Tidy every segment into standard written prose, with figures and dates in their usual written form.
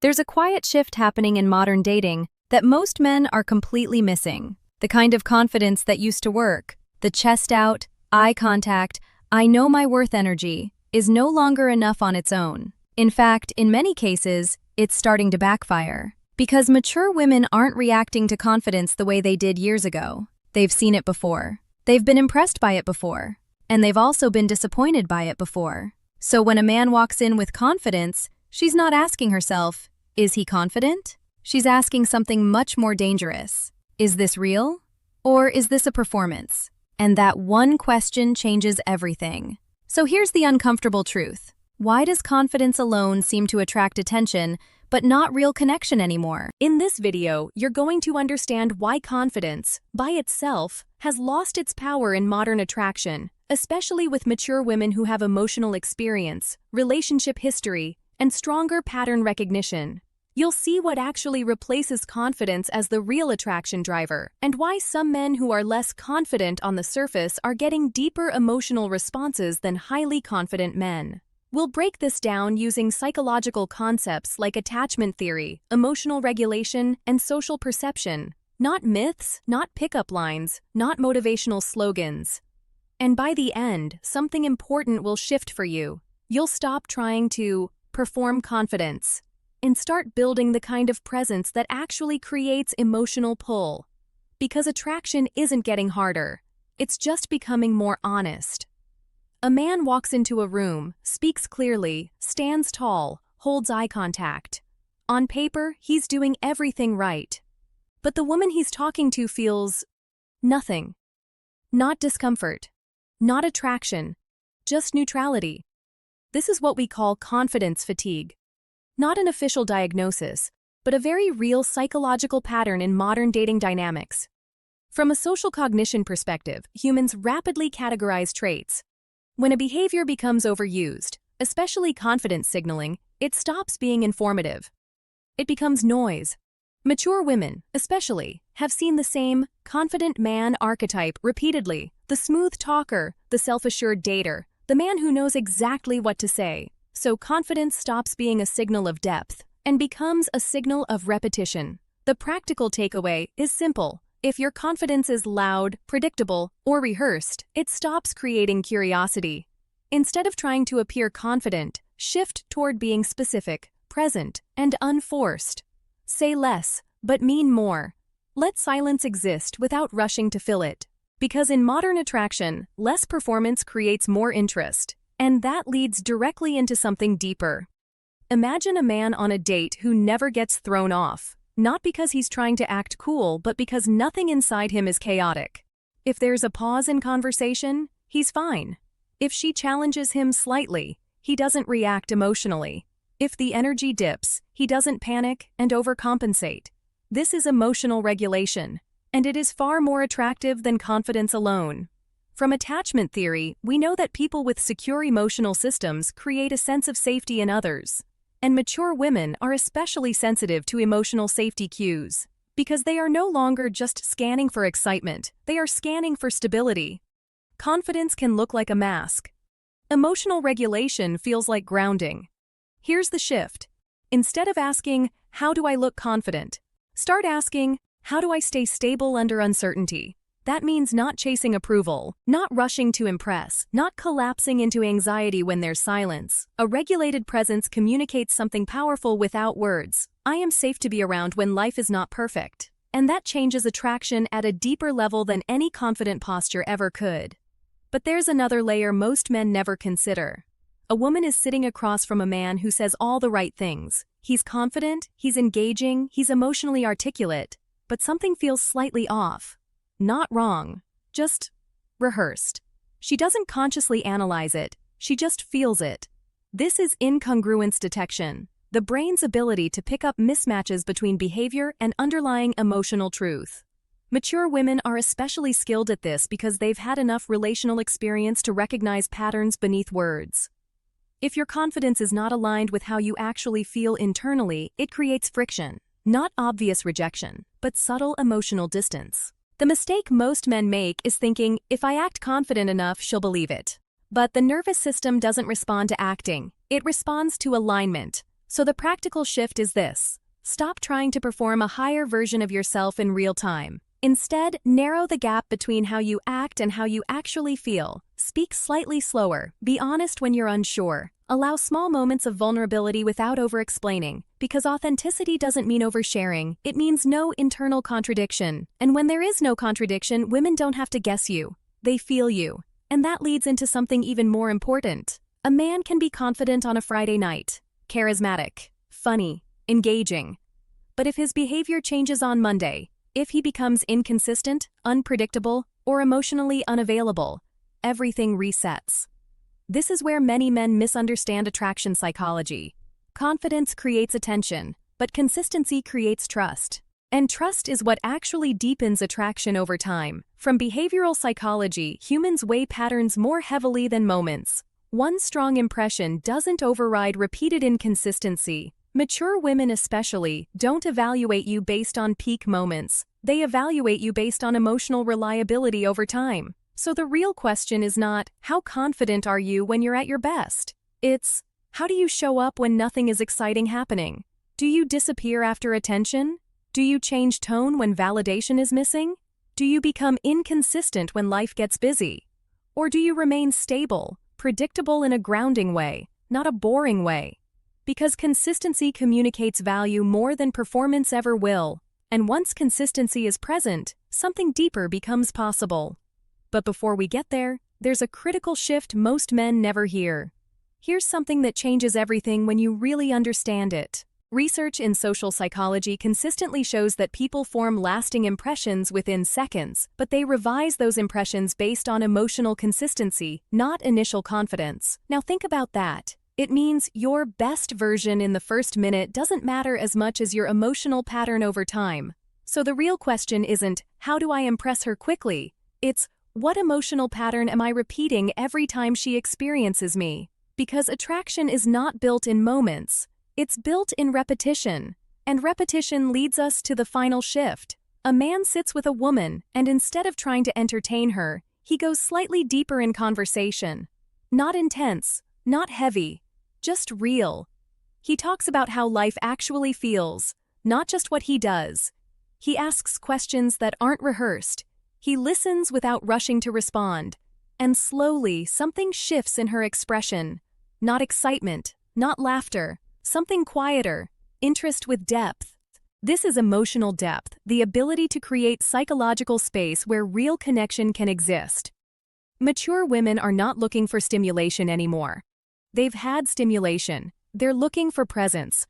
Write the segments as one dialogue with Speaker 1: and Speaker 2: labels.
Speaker 1: There's a quiet shift happening in modern dating that most men are completely missing. The kind of confidence that used to work, the chest out, eye contact, I know my worth energy, is no longer enough on its own. In fact, in many cases, it's starting to backfire. Because mature women aren't reacting to confidence the way they did years ago. They've seen it before. They've been impressed by it before. And they've also been disappointed by it before. So when a man walks in with confidence, she's not asking herself, is he confident? She's asking something much more dangerous. Is this real? Or is this a performance? And that one question changes everything. So here's the uncomfortable truth. Why does confidence alone seem to attract attention, but not real connection anymore?
Speaker 2: In this video, you're going to understand why confidence, by itself, has lost its power in modern attraction, especially with mature women who have emotional experience, relationship history, and stronger pattern recognition. You'll see what actually replaces confidence as the real attraction driver, and why some men who are less confident on the surface are getting deeper emotional responses than highly confident men. We'll break this down using psychological concepts like attachment theory, emotional regulation, and social perception. Not myths, not pickup lines, not motivational slogans. And by the end, something important will shift for you. You'll stop trying to perform confidence and start building the kind of presence that actually creates emotional pull. Because attraction isn't getting harder, it's just becoming more honest. A man walks into a room, speaks clearly, stands tall, holds eye contact. On paper, he's doing everything right. But the woman he's talking to feels nothing. Not discomfort, not attraction, just neutrality. This is what we call confidence fatigue. Not an official diagnosis, but a very real psychological pattern in modern dating dynamics. From a social cognition perspective, humans rapidly categorize traits. When a behavior becomes overused, especially confidence signaling, it stops being informative. It becomes noise. Mature women, especially, have seen the same confident man archetype repeatedly: the smooth talker, the self-assured dater, the man who knows exactly what to say. So confidence stops being a signal of depth and becomes a signal of repetition. The practical takeaway is simple. If your confidence is loud, predictable, or rehearsed, it stops creating curiosity. Instead of trying to appear confident, shift toward being specific, present, and unforced. Say less, but mean more. Let silence exist without rushing to fill it. Because in modern attraction, less performance creates more interest. And that leads directly into something deeper. Imagine a man on a date who never gets thrown off, not because he's trying to act cool, but because nothing inside him is chaotic. If there's a pause in conversation, he's fine. If she challenges him slightly, he doesn't react emotionally. If the energy dips, he doesn't panic and overcompensate. This is emotional regulation, and it is far more attractive than confidence alone. From attachment theory, we know that people with secure emotional systems create a sense of safety in others. And mature women are especially sensitive to emotional safety cues. Because they are no longer just scanning for excitement, they are scanning for stability. Confidence can look like a mask. Emotional regulation feels like grounding. Here's the shift. Instead of asking, how do I look confident? Start asking, how do I stay stable under uncertainty? That means not chasing approval, not rushing to impress, not collapsing into anxiety when there's silence. A regulated presence communicates something powerful without words. I am safe to be around when life is not perfect. And that changes attraction at a deeper level than any confident posture ever could. But there's another layer most men never consider. A woman is sitting across from a man who says all the right things. He's confident, he's engaging, he's emotionally articulate, but something feels slightly off. Not wrong, just rehearsed. She doesn't consciously analyze it, she just feels it. This is incongruence detection, the brain's ability to pick up mismatches between behavior and underlying emotional truth. Mature women are especially skilled at this because they've had enough relational experience to recognize patterns beneath words. If your confidence is not aligned with how you actually feel internally, it creates friction. Not obvious rejection, but subtle emotional distance. The mistake most men make is thinking, if I act confident enough, she'll believe it. But the nervous system doesn't respond to acting, it responds to alignment. So the practical shift is this. Stop trying to perform a higher version of yourself in real time. Instead, narrow the gap between how you act and how you actually feel. Speak slightly slower, be honest when you're unsure. Allow small moments of vulnerability without over-explaining, because authenticity doesn't mean oversharing, it means no internal contradiction. And when there is no contradiction, women don't have to guess you. They feel you. And that leads into something even more important. A man can be confident on a Friday night, charismatic, funny, engaging. But if his behavior changes on Monday, if he becomes inconsistent, unpredictable, or emotionally unavailable, everything resets. This is where many men misunderstand attraction psychology. Confidence creates attention, but consistency creates trust. And trust is what actually deepens attraction over time. From behavioral psychology, humans weigh patterns more heavily than moments. One strong impression doesn't override repeated inconsistency. Mature women especially don't evaluate you based on peak moments. They evaluate you based on emotional reliability over time. So the real question is not, how confident are you when you're at your best? It's, how do you show up when nothing is exciting happening? Do you disappear after attention? Do you change tone when validation is missing? Do you become inconsistent when life gets busy? Or do you remain stable, predictable in a grounding way, not a boring way? Because consistency communicates value more than performance ever will. And once consistency is present, something deeper becomes possible. But before we get there, there's a critical shift most men never hear. Here's something that changes everything when you really understand it. Research in social psychology consistently shows that people form lasting impressions within seconds, but they revise those impressions based on emotional consistency, not initial confidence. Now think about that. It means your best version in the first minute doesn't matter as much as your emotional pattern over time. So the real question isn't, how do I impress her quickly? It's, what emotional pattern am I repeating every time she experiences me? Because attraction is not built in moments. It's built in repetition. And repetition leads us to the final shift. A man sits with a woman, and instead of trying to entertain her, he goes slightly deeper in conversation. Not intense, not heavy, just real. He talks about how life actually feels, not just what he does. He asks questions that aren't rehearsed. He listens without rushing to respond. And slowly, something shifts in her expression. Not excitement, not laughter, something quieter, interest with depth. This is emotional depth, the ability to create psychological space where real connection can exist. Mature women are not looking for stimulation anymore. They've had stimulation. They're looking for presence.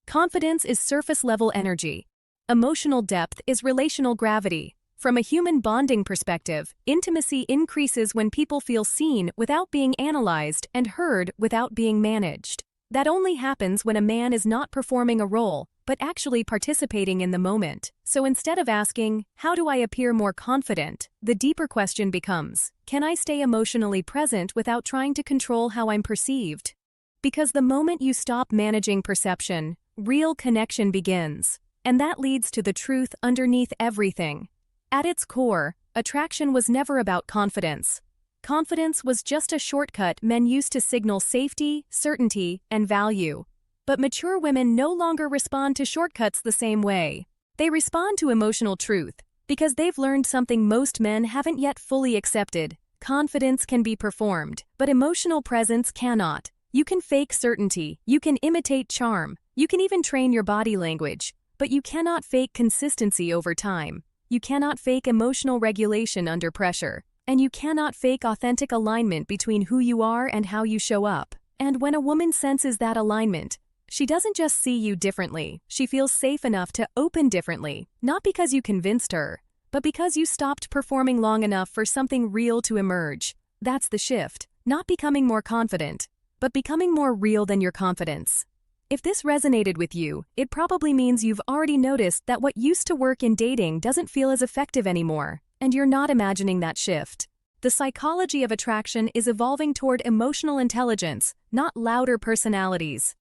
Speaker 2: Confidence is surface-level energy. Emotional depth is relational gravity. From a human bonding perspective, intimacy increases when people feel seen without being analyzed and heard without being managed. That only happens when a man is not performing a role, but actually participating in the moment. So instead of asking, how do I appear more confident, the deeper question becomes, can I stay emotionally present without trying to control how I'm perceived? Because the moment you stop managing perception, real connection begins. And that leads to the truth underneath everything. At its core, attraction was never about confidence. Confidence was just a shortcut men used to signal safety, certainty, and value. But mature women no longer respond to shortcuts the same way. They respond to emotional truth, because they've learned something most men haven't yet fully accepted. Confidence can be performed, but emotional presence cannot. You can fake certainty, you can imitate charm, you can even train your body language, but you cannot fake consistency over time. You cannot fake emotional regulation under pressure. And you cannot fake authentic alignment between who you are and how you show up. And when a woman senses that alignment, she doesn't just see you differently, she feels safe enough to open differently, not because you convinced her, but because you stopped performing long enough for something real to emerge. That's the shift, not becoming more confident, but becoming more real than your confidence. If this resonated with you, it probably means you've already noticed that what used to work in dating doesn't feel as effective anymore, and you're not imagining that shift. The psychology of attraction is evolving toward emotional intelligence, not louder personalities.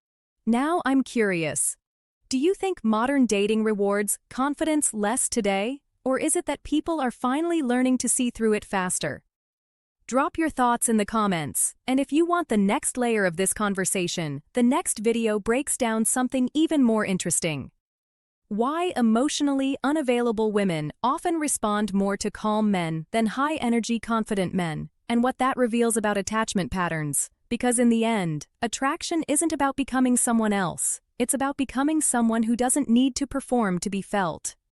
Speaker 2: Now I'm curious. Do you think modern dating rewards confidence less today, or is it that people are finally learning to see through it faster? Drop your thoughts in the comments, and if you want the next layer of this conversation, the next video breaks down something even more interesting. Why emotionally unavailable women often respond more to calm men than high-energy confident men, and what that reveals about attachment patterns. Because in the end, attraction isn't about becoming someone else. It's about becoming someone who doesn't need to perform to be felt.